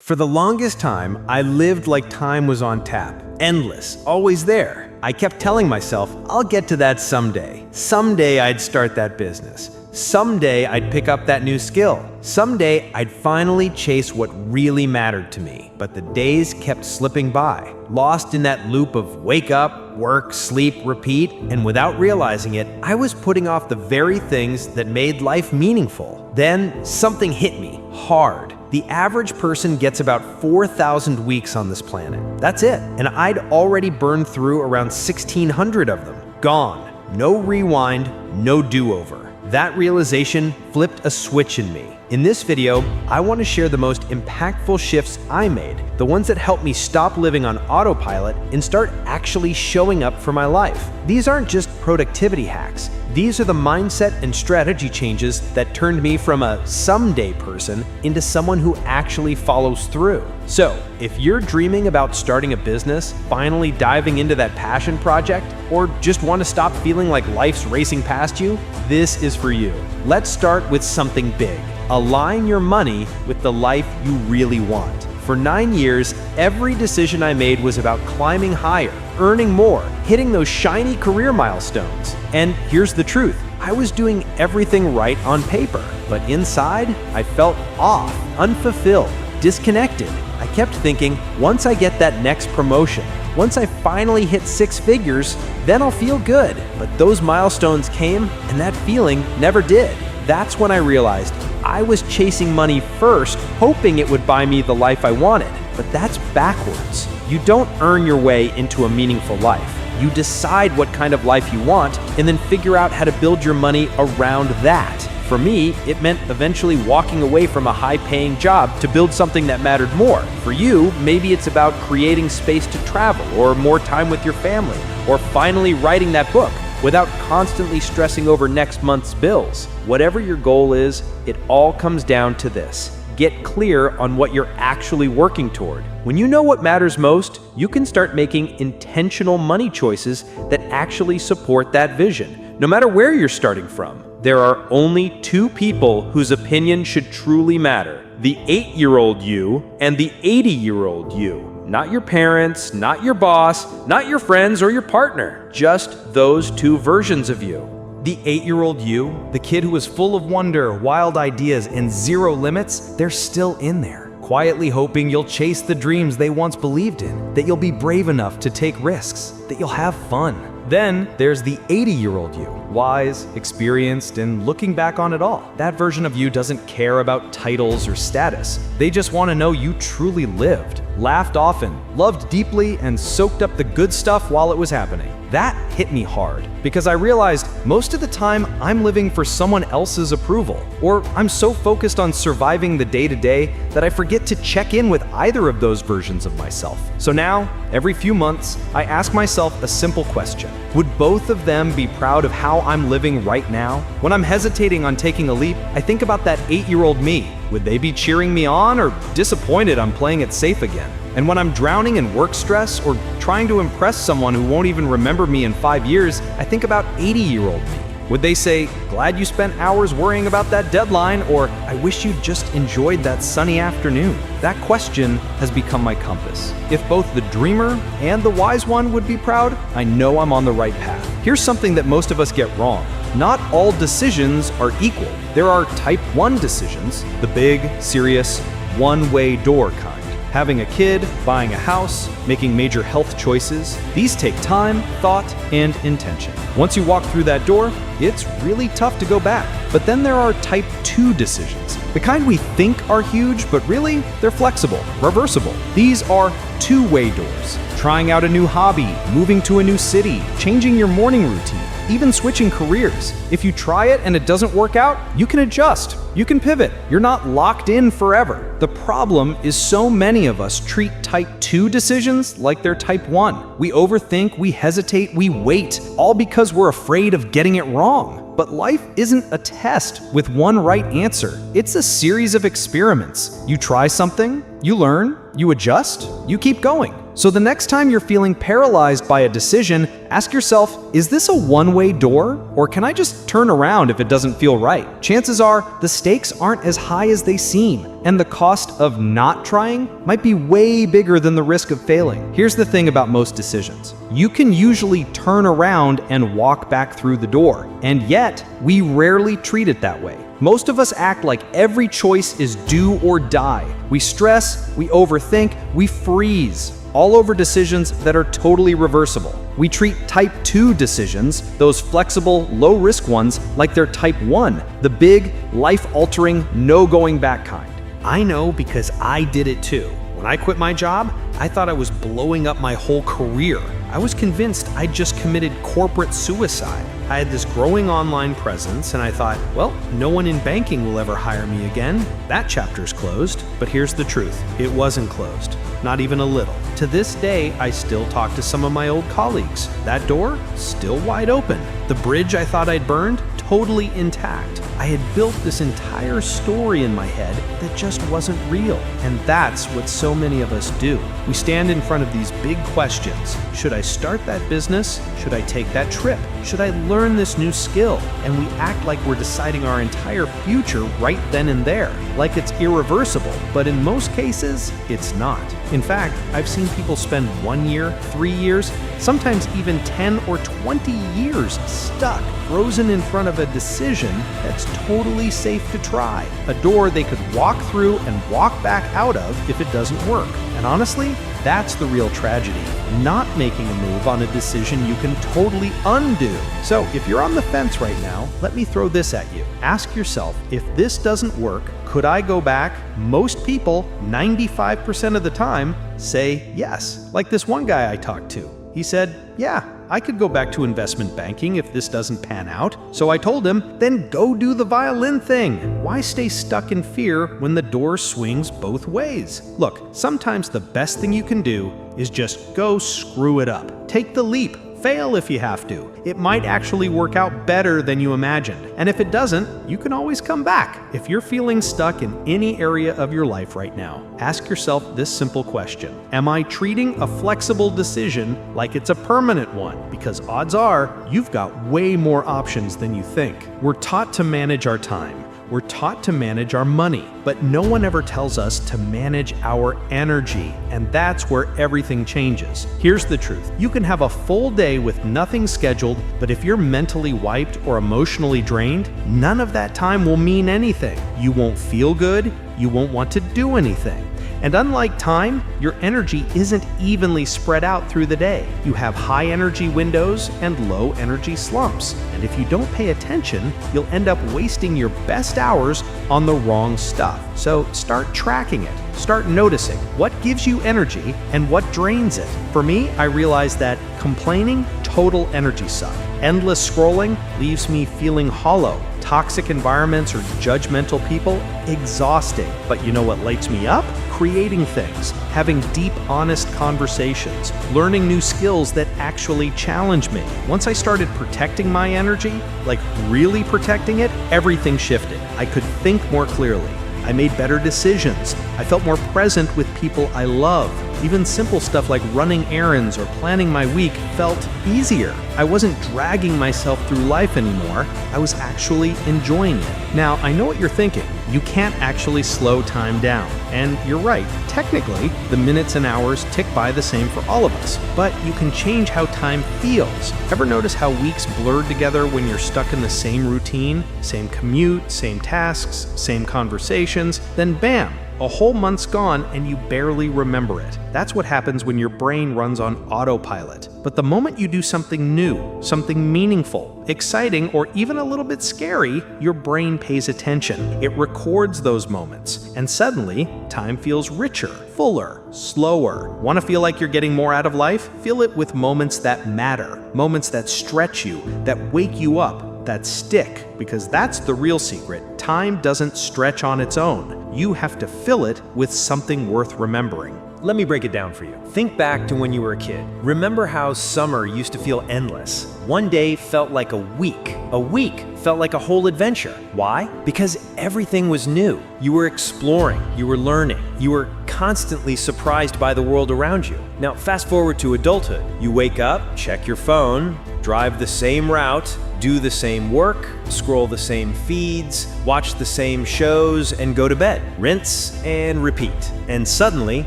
For the longest time, I lived like time was on tap. Endless, always there. I kept telling myself, I'll get to that someday. Someday I'd start that business. Someday I'd pick up that new skill. Someday I'd finally chase what really mattered to me. But the days kept slipping by, lost in that loop of wake up, work, sleep, repeat, and without realizing it, I was putting off the very things that made life meaningful. Then something hit me hard. The average person gets about 4,000 weeks on this planet. That's it. And I'd already burned through around 1,600 of them. Gone. No rewind, no do-over. That realization flipped a switch in me. In this video, I want to share the most impactful shifts I made, the ones that helped me stop living on autopilot and start actually showing up for my life. These aren't just productivity hacks. These are the mindset and strategy changes that turned me from a someday person into someone who actually follows through. So, if you're dreaming about starting a business, finally diving into that passion project, or just want to stop feeling like life's racing past you, this is for you. Let's start with something big. Align your money with the life you really want. For 9 years, every decision I made was about climbing higher, earning more, hitting those shiny career milestones. And here's the truth. I was doing everything right on paper, but inside, I felt off, unfulfilled, disconnected. I kept thinking, once I get that next promotion, once I finally hit 6 figures, then I'll feel good. But those milestones came, and that feeling never did. That's when I realized I was chasing money first, hoping it would buy me the life I wanted. But that's backwards. You don't earn your way into a meaningful life. You decide what kind of life you want and then figure out how to build your money around that. For me, it meant eventually walking away from a high-paying job to build something that mattered more. For you, maybe it's about creating space to travel or more time with your family, or finally writing that book without constantly stressing over next month's bills. Whatever your goal is, it all comes down to this. Get clear on what you're actually working toward. When you know what matters most, you can start making intentional money choices that actually support that vision, no matter where you're starting from. There are only 2 people whose opinion should truly matter: the 8-year-old you and the 80-year-old you. Not your parents, not your boss, not your friends or your partner. Just those 2 versions of you. The 8-year-old you, the kid who was full of wonder, wild ideas, and zero limits, they're still in there, quietly hoping you'll chase the dreams they once believed in, that you'll be brave enough to take risks, that you'll have fun. Then there's the 80-year-old you, wise, experienced, and looking back on it all. That version of you doesn't care about titles or status. They just want to know you truly lived, laughed often, loved deeply, and soaked up the good stuff while it was happening. That hit me hard, because I realized most of the time I'm living for someone else's approval, or I'm so focused on surviving the day-to-day that I forget to check in with either of those versions of myself. So now, every few months, I ask myself a simple question. Would both of them be proud of how I'm living right now? When I'm hesitating on taking a leap, I think about that 8-year-old me. Would they be cheering me on or disappointed I'm playing it safe again? And when I'm drowning in work stress or trying to impress someone who won't even remember me in 5 years, I think about 80-year-old me. Would they say, glad you spent hours worrying about that deadline, or I wish you'd just enjoyed that sunny afternoon? That question has become my compass. If both the dreamer and the wise one would be proud, I know I'm on the right path. Here's something that most of us get wrong. Not all decisions are equal. There are type 1 decisions, the big, serious, one-way door kind. Having a kid, buying a house, making major health choices. These take time, thought, and intention. Once you walk through that door, it's really tough to go back. But then there are type 2 decisions, the kind we think are huge, but really, they're flexible, reversible. These are two-way doors. Trying out a new hobby, moving to a new city, changing your morning routine, even switching careers. If you try it and it doesn't work out, you can adjust. You can pivot. You're not locked in forever. The problem is so many of us treat type 2 decisions like they're type 1. We overthink, we hesitate, we wait, all because we're afraid of getting it wrong. But life isn't a test with one right answer. It's a series of experiments. You try something, you learn, you adjust, you keep going. So the next time you're feeling paralyzed by a decision, ask yourself, is this a one-way door? Or can I just turn around if it doesn't feel right? Chances are the stakes aren't as high as they seem, and the cost of not trying might be way bigger than the risk of failing. Here's the thing about most decisions. You can usually turn around and walk back through the door, and yet we rarely treat it that way. Most of us act like every choice is do or die. We stress, we overthink, we freeze, all over decisions that are totally reversible. We treat type 2 decisions, those flexible, low-risk ones, like they're type 1, the big, life-altering, no-going-back kind. I know because I did it too. When I quit my job, I thought I was blowing up my whole career. I was convinced I'd just committed corporate suicide. I had this growing online presence, and I thought, well, no one in banking will ever hire me again. That chapter's closed. But here's the truth. It wasn't closed. Not even a little. To this day, I still talk to some of my old colleagues. That door, still wide open. The bridge I thought I'd burned, totally intact. I had built this entire story in my head that just wasn't real. And that's what so many of us do. We stand in front of these big questions. Should I start that business? Should I take that trip? Should I learn this new skill? And we act like we're deciding our entire future right then and there, like it's irreversible. But in most cases, it's not. In fact, I've seen people spend 1 year, 3 years, sometimes even 10 or 20 years stuck, frozen in front of a decision that's totally safe to try. A door they could walk through and walk back out of if it doesn't work. And honestly, that's the real tragedy. Not making a move on a decision you can totally undo. So if you're on the fence right now, let me throw this at you. Ask yourself, if this doesn't work, could I go back? Most people, 95% of the time, say yes. Like this one guy I talked to. He said, yeah, I could go back to investment banking if this doesn't pan out. So I told him, then go do the violin thing. Why stay stuck in fear when the door swings both ways? Look, sometimes the best thing you can do is just go screw it up. Take the leap. Fail if you have to. It might actually work out better than you imagined. And if it doesn't, you can always come back. If you're feeling stuck in any area of your life right now, ask yourself this simple question. Am I treating a flexible decision like it's a permanent one? Because odds are, you've got way more options than you think. We're taught to manage our time. We're taught to manage our money, but no one ever tells us to manage our energy, and that's where everything changes. Here's the truth. You can have a full day with nothing scheduled, but if you're mentally wiped or emotionally drained, none of that time will mean anything. You won't feel good, you won't want to do anything. And unlike time, your energy isn't evenly spread out through the day. You have high energy windows and low energy slumps. And if you don't pay attention, you'll end up wasting your best hours on the wrong stuff. So start tracking it. Start noticing what gives you energy and what drains it. For me, I realized that complaining, total energy suck. Endless scrolling leaves me feeling hollow. Toxic environments or judgmental people, exhausting. But you know what lights me up? Creating things, having deep, honest conversations, learning new skills that actually challenge me. Once I started protecting my energy, like really protecting it, everything shifted. I could think more clearly. I made better decisions. I felt more present with people I love. Even simple stuff like running errands or planning my week felt easier. I wasn't dragging myself through life anymore. I was actually enjoying it. Now, I know what you're thinking. You can't actually slow time down. And you're right. Technically, the minutes and hours tick by the same for all of us. But you can change how time feels. Ever notice how weeks blurred together when you're stuck in the same routine? Same commute, same tasks, same conversations? Then bam! A whole month's gone and you barely remember it. That's what happens when your brain runs on autopilot. But the moment you do something new, something meaningful, exciting, or even a little bit scary, your brain pays attention. It records those moments. And suddenly, time feels richer, fuller, slower. Want to feel like you're getting more out of life? Feel it with moments that matter, moments that stretch you, that wake you up, that stick, because that's the real secret. Time doesn't stretch on its own. You have to fill it with something worth remembering. Let me break it down for you. Think back to when you were a kid. Remember how summer used to feel endless. One day felt like a week. A week felt like a whole adventure. Why? Because everything was new. You were exploring, you were learning, you were constantly surprised by the world around you. Now, fast forward to adulthood. You wake up, check your phone, drive the same route, do the same work, scroll the same feeds, watch the same shows, and go to bed. Rinse and repeat. And suddenly,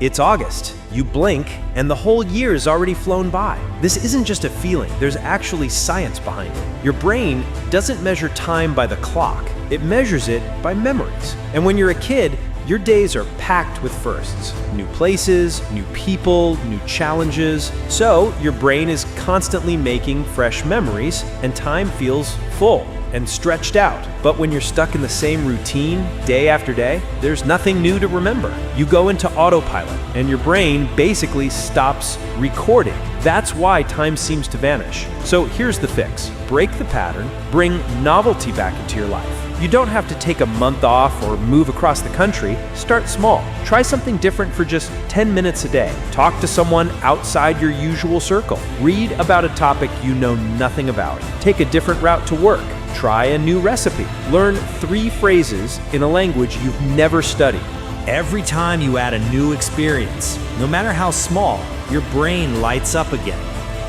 it's August. You blink, and the whole year's already flown by. This isn't just a feeling, there's actually science behind it. Your brain doesn't measure time by the clock, it measures it by memories. And when you're a kid, your days are packed with firsts. New places, new people, new challenges. So your brain is constantly making fresh memories, and time feels full and stretched out. But when you're stuck in the same routine day after day, there's nothing new to remember. You go into autopilot, and your brain basically stops recording. That's why time seems to vanish. So here's the fix. Break the pattern, bring novelty back into your life. You don't have to take a month off or move across the country. Start small. Try something different for just 10 minutes a day. Talk to someone outside your usual circle. Read about a topic you know nothing about. Take a different route to work. Try a new recipe. Learn 3 phrases in a language you've never studied. Every time you add a new experience, no matter how small, your brain lights up again.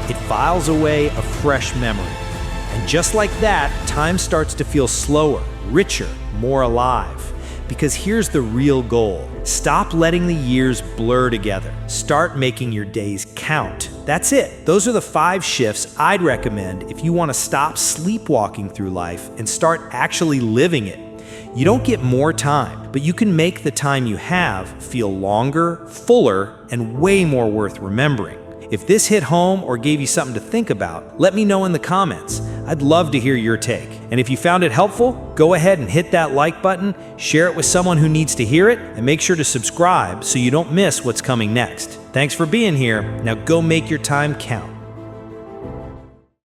It files away a fresh memory. And just like that, time starts to feel slower, richer, more alive. Because here's the real goal. Stop letting the years blur together. Start making your days count. That's it. Those are the 5 shifts I'd recommend if you want to stop sleepwalking through life and start actually living it. You don't get more time, but you can make the time you have feel longer, fuller, and way more worth remembering. If this hit home or gave you something to think about, let me know in the comments. I'd love to hear your take. And if you found it helpful, go ahead and hit that like button, share it with someone who needs to hear it, and make sure to subscribe so you don't miss what's coming next. Thanks for being here. Now go make your time count.